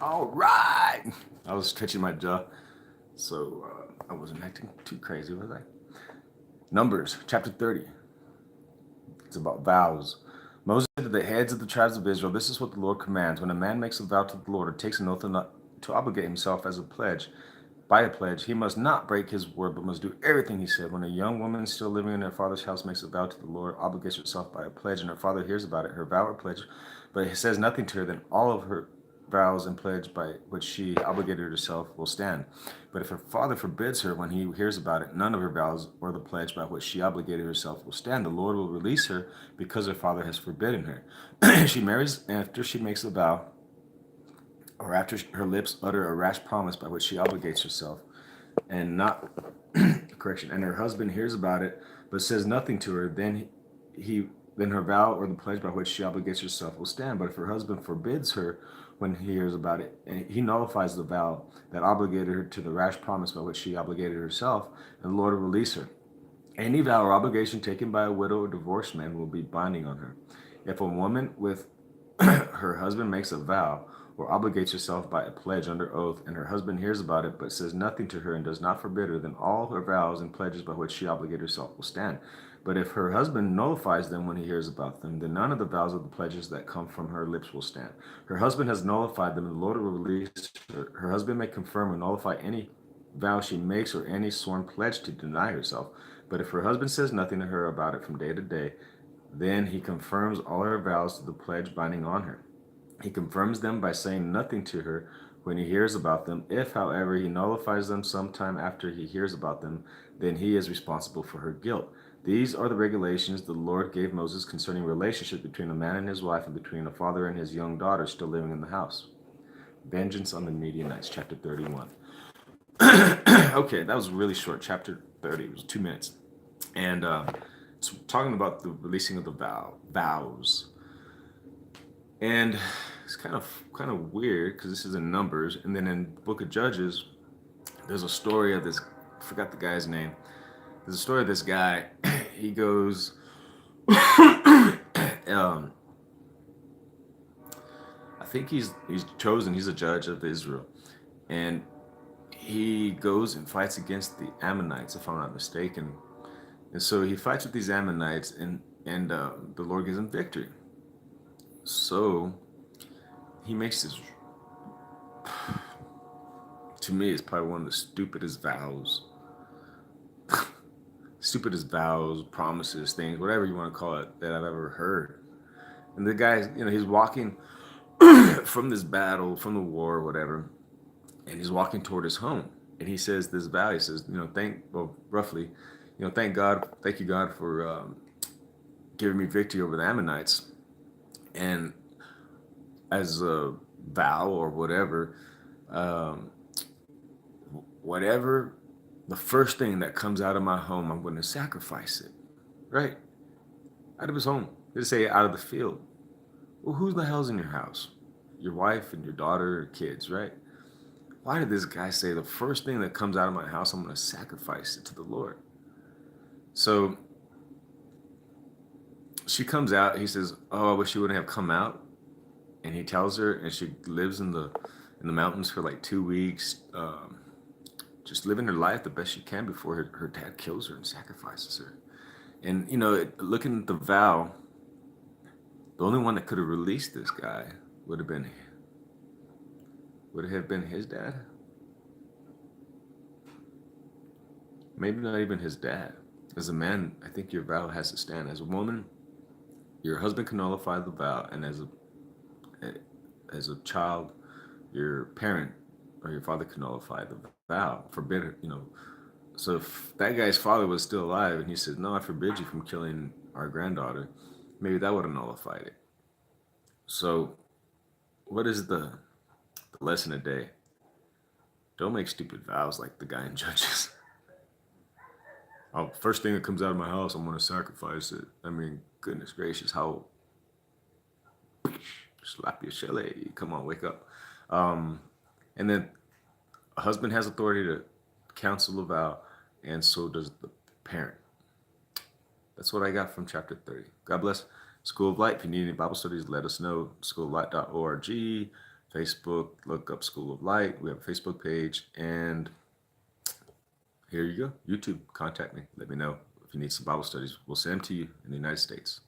All right. I was stretching my jaw, so I wasn't acting too crazy, was I? Numbers chapter 30. It's about vows. Moses said to the heads of the tribes of Israel, "This is what the Lord commands. When a man makes a vow to the Lord or takes an oath to obligate himself as a pledge, by a pledge, he must not break his word, but must do everything he said. When a young woman still living in her father's house makes a vow to the Lord, obligates herself by a pledge, and her father hears about it, her vow or pledge, but he says nothing to her, then all of her vows and pledge by which she obligated herself will stand. But if her father forbids her when he hears about it, none of her vows or the pledge by which she obligated herself will stand. The Lord will release her because her father has forbidden her. She marries after she makes a vow, or after her lips utter a rash promise by which she obligates herself, and not correction, and her husband hears about it but says nothing to her, he then her vow or the pledge by which she obligates herself will stand. But if her husband forbids her when he hears about it, and he nullifies the vow that obligated her to the rash promise by which she obligated herself, and the Lord will release her. Any vow or obligation taken by a widow or divorced man will be binding on her. If a woman with her husband makes a vow or obligates herself by a pledge under oath, and her husband hears about it but says nothing to her and does not forbid her, then all her vows and pledges by which she obligated herself will stand. But if her husband nullifies them when he hears about them, then none of the vows or the pledges that come from her lips will stand. Her husband has nullified them, and the Lord will release her. Her husband may confirm or nullify any vow she makes or any sworn pledge to deny herself. But if her husband says nothing to her about it from day to day, then he confirms all her vows to the pledge binding on her. He confirms them by saying nothing to her when he hears about them. If, however, he nullifies them sometime after he hears about them, then he is responsible for her guilt. These are the regulations the Lord gave Moses concerning relationship between a man and his wife and between a father and his young daughter still living in the house. Vengeance on the Midianites, chapter 31. Okay, that was really short. Chapter 30, it was 2 minutes. And it's talking about the releasing of the vows. And it's kind of weird because this is in Numbers, and then in Book of Judges, there's a story of this. I forgot the guy's name. There's a story of this guy. He goes, um, I think he's chosen. He's a judge of Israel, and he goes and fights against the Ammonites, if I'm not mistaken. And so he fights with these Ammonites, and the Lord gives him victory. So he makes this, to me, it's probably one of the stupidest vows. Stupidest vows, promises, things, whatever you want to call it, that I've ever heard. And the guy, he's walking from this battle, from the war, or whatever, and he's walking toward his home. And he says this vow. He says, roughly, thank God, thank you, God, for giving me victory over the Ammonites. And as a vow or whatever, um, whatever the first thing that comes out of my home, I'm going to sacrifice it. Right? Out of his home. They say out of the field. Well, who the hell's in your house? Your wife and your daughter or kids, right? Why did this guy say the first thing that comes out of my house, I'm going to sacrifice it to the Lord? So she comes out. He says, "Oh, I wish you wouldn't have come out." And he tells her, and she lives in the mountains for like 2 weeks, just living her life the best she can before her dad kills her and sacrifices her. And looking at the vow, the only one that could have released this guy would have been would it have been his dad? Maybe not even his dad. As a man, I think your vow has to stand. As a woman, your husband can nullify the vow, and as a child, your parent or your father can nullify the vow, forbid it. So if that guy's father was still alive and he says, "No, I forbid you from killing our granddaughter," maybe that would have nullified it. So, what is the lesson today? Don't make stupid vows like the guy in Judges. Oh, first thing that comes out of my house, I'm going to sacrifice it. I mean, goodness gracious, how slap your shelley. Come on, wake up. Um, and then a husband has authority to counsel a vow, and so does the parent. That's what I got from chapter 30. God bless. School of Light. If you need any Bible studies, let us know. Schooloflight.org. Facebook, look up School of Light. We have a Facebook page. And here you go. YouTube, contact me. Let me know if you need some Bible studies. We'll send them to you in the United States.